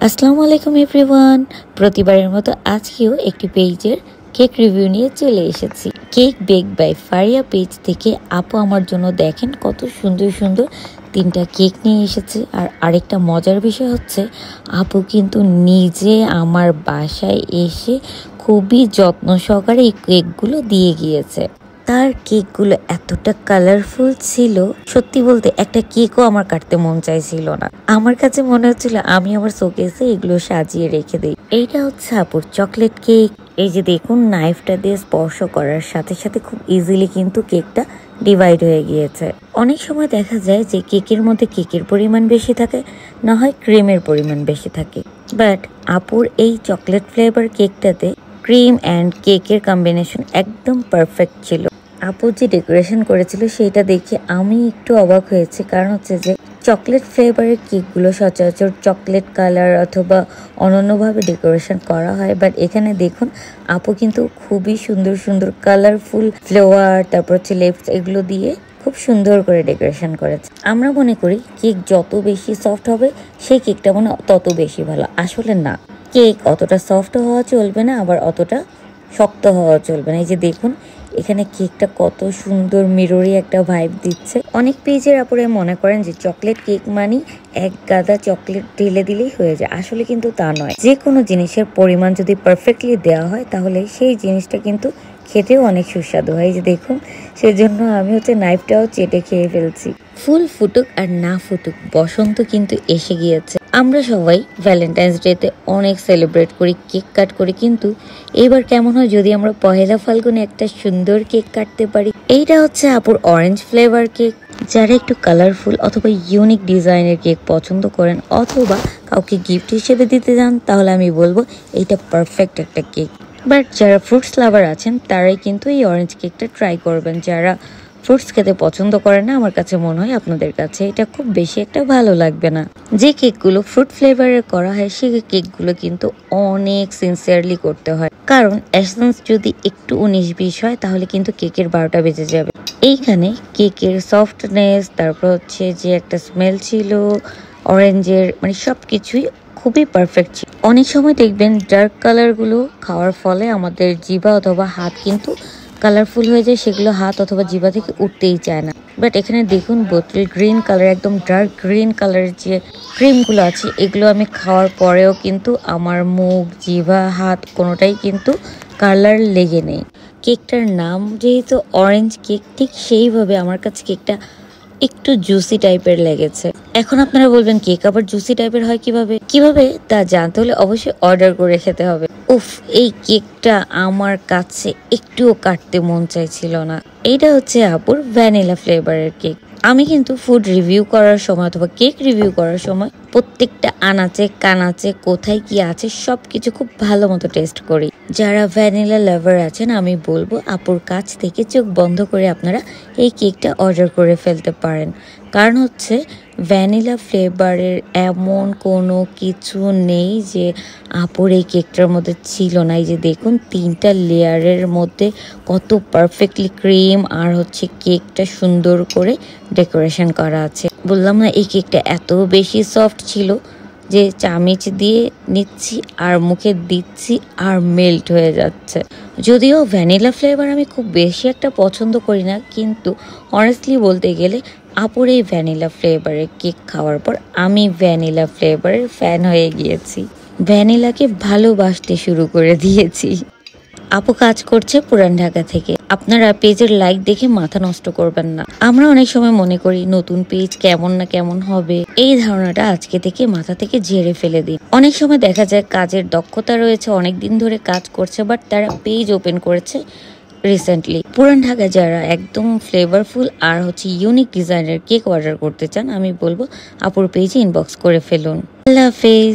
আসসালামু আলাইকুম এভরিওয়ান। প্রতিবারের মতো আজকেও একটি পেজের কেক রিভিউ নিয়ে চলে এসেছি। Cake bake by Faria page থেকে আপু আমার জন্য দেখেন কত সুন্দর সুন্দর তিনটা কেক নিয়ে এসেছে। আর আরেকটা মজার বিষয় হচ্ছে আপু কিন্তু নিজে আমার বাসায় এসে খুবই যত্ন সহকারে এই কেকগুলো দিয়ে গিয়েছে। তার কেকগুলো এতটা কালারফুল ছিল, সত্যি বলতে একটা কেকও আমার কাটতে মন চাইছিল না। আমার কাছে মনে হচ্ছিল আমি আমার শোকেসে এগুলো সাজিয়ে রেখে দিই। এইটা হচ্ছে আপুর চকলেট কেক। এই যে দেখুন, নাইফটা দিয়ে স্পর্শ করার সাথে সাথে খুব ইজিলি কিন্তু কেকটা ডিভাইড হয়ে গিয়েছে। অনেক সময় দেখা যায় যে কেকের মধ্যে কেকের পরিমাণ বেশি থাকে, না হয় ক্রিমের পরিমাণ বেশি থাকে, বাট আপুর এই চকলেট ফ্লেভার কেকটাতে ক্রিম অ্যান্ড কেকের কম্বিনেশন একদম পারফেক্ট ছিল। আপু যে ডেকোরেশন করেছিল সেটা দেখে আমি একটু অবাক হয়েছি, কারণ হচ্ছে যে চকলেট ফ্লেভারের কেকগুলো সচরাচর চকলেট কালার অথবা অনন্যভাবে ডেকোরেশন করা হয়, বাট এখানে দেখুন আপু কিন্তু খুবই সুন্দর সুন্দর কালারফুল ফ্লাওয়ার, তারপর হচ্ছে লেপস, এগুলো দিয়ে খুব সুন্দর করে ডেকোরেশন করেছে। আমরা মনে করি কেক যত বেশি সফট হবে সেই কেকটা মনে তত বেশি ভালো। আসলে না, কেক অতটা সফট হওয়া চলবে না, আবার অতটা শক্ত হওয়া চলবে না। এই যে দেখুন এখানে কেকটা কত সুন্দর মিররি একটা ভাইব দিচ্ছে। অনেক পেজের আপুরে মনে করেন যে চকলেট কেক মানে এক গাদা চকলেট ঢেলে দিলেই হয়ে যায়। আসলে কিন্তু তা নয়। যে কোনো জিনিসের পরিমাণ যদি পারফেক্টলি দেওয়া হয় তাহলে সেই জিনিসটা কিন্তু খেতেও অনেক সুস্বাদু হয়। যে দেখুন, সেজন্য আমি নাইফটাও চেটে খেয়ে ফেলছি। ফুল ফুটুক আর না ফুটুক, বসন্ত কিন্তু এসে গিয়েছে। আমরা সবাই ভ্যালেন্টাইন্স ডেতে অনেক সেলিব্রেট করি, কেক কাট করি, কিন্তু এবার কেমন হয় যদি আমরা পহেলা ফাল্গুনে একটা সুন্দর কেক কাটতে পারি। এইটা হচ্ছে আপুর অরেঞ্জ ফ্লেভার কেক। যারা একটু কালারফুল অথবা ইউনিক ডিজাইনের কেক পছন্দ করেন অথবা কাউকে গিফট হিসেবে দিতে যান, তাহলে আমি বলবো এইটা পারফেক্ট একটা কেক। বাট যারা ফ্রুটস লাভার আছেন তারাই কিন্তু এই অরেঞ্জ কেকটা ট্রাই করবেন। যারা ফ্রুটস খেতে পছন্দ করে না, আমার কাছে মনে হয় আপনাদের কাছে এটা খুব বেশি একটা ভালো লাগবে না। যে কেকগুলো ফ্রুট ফ্লেভারের করা হয় সেই কেকগুলো কিন্তু অনেক সিনসিয়ারলি করতে হয়, কারণ এসেন্স যদি একটু 19-20 হয় তাহলে কিন্তু কেকের 12টা বেজে যাবে। এইখানে কেকের সফটনেস, তারপর হচ্ছে যে একটা স্মেল ছিল অরেঞ্জের, মানে সবকিছুই খুবই পারফেক্ট ছিল। অনেক সময় দেখবেন ডার্ক কালারগুলো খাওয়ার ফলে আমাদের জিভা অথবা হাত কিন্তু কালারফুল হয়ে যায়, সেগুলো হাত অথবা জিভা থেকে উঠতেই চায় না। বাট এখানে দেখুন বোতল গ্রিন কালার, একদম ডার্ক গ্রিন কালারের যে ক্রিমগুলো আছে এগুলো আমি খাওয়ার পরেও কিন্তু আমার মুখ, জিভা, হাত কোনোটাই কিন্তু কালার লেগে নেই। কেকটার নাম যেহেতু অরেঞ্জ কেক, ঠিক সেইভাবে আমার কাছে কেকটা একটু জুসি টাইপের লেগেছে। এখন আপনারা বলবেন কেক আবার জুসি টাইপের হয় কিভাবে তা জানতে হলে অবশ্যই অর্ডার করে খেতে হবে। উফ, এই কেকটা আমার কাছে একটুও কাটতে মন চাইছিল না। এইটা হচ্ছে আপুর ভ্যানিলা ফ্লেভারের কেক। আমি কিন্তু ফুড রিভিউ করার সময় অথবা কেক রিভিউ করার সময় প্রত্যেকটা আনাচে কানাচে কোথায় কি আছে সবকিছু খুব ভালো মতো টেস্ট করি। যারা ভ্যানিলা লাভার আছেন আমি বলবো আপুর কাছ থেকে চোখ বন্ধ করে আপনারা এই কেকটা অর্ডার করে ফেলতে পারেন, কারণ হচ্ছে ভ্যানিলা ফ্লেভারের এমন কোনো কিছু নেই যে আপুর এই কেকটার মধ্যে ছিল না। এই যে দেখুন 3টা লেয়ারের মধ্যে কত পারফেক্টলি ক্রিম আর হচ্ছে কেকটা সুন্দর করে ডেকোরেশন করা আছে। বললাম না, এই কেকটা এত বেশি সফট ছিল যে চামিচ দিয়ে নিচ্ছি আর মুখে দিচ্ছি আর মেল্ট হয়ে যাচ্ছে। যদিও ভ্যানিলা ফ্লেভার আমি খুব বেশি একটা পছন্দ করি না, কিন্তু অনেস্টলি বলতে গেলে আপুর এই ভ্যানিলা ফ্লেভারের কেক খাওয়ার পর আমি ভ্যানিলা ফ্লেভারের ফ্যান হয়ে গিয়েছি, ভ্যানিলাকে ভালোবাসতে শুরু করে দিয়েছি। আপু কাজ করছে পুরান ঢাকা থেকে। আপনারা পেজের লাইক দেখে মাথা নষ্ট করবেন না। আমরা অনেক সময় মনে করি নতুন পেজ কেমন না কেমন হবে, এই ধারণাটা আজকে থেকে মাথা থেকে ঝেড়ে ফেলে দিন। অনেক সময় দেখা যায় কাজের দক্ষতা রয়েছে, অনেক দিন ধরে কাজ করছে, বাট তারা পেজ ওপেন করেছে রিসেন্টলি। পুরান ঢাকা যারা একদম ফ্লেভারফুল আর হচ্ছে ইউনিক ডিজাইনের কেক অর্ডার করতে চান, আমি বলবো আপুর পেজে ইনবক্স করে ফেলুন। আল্লাহ হাফেজ।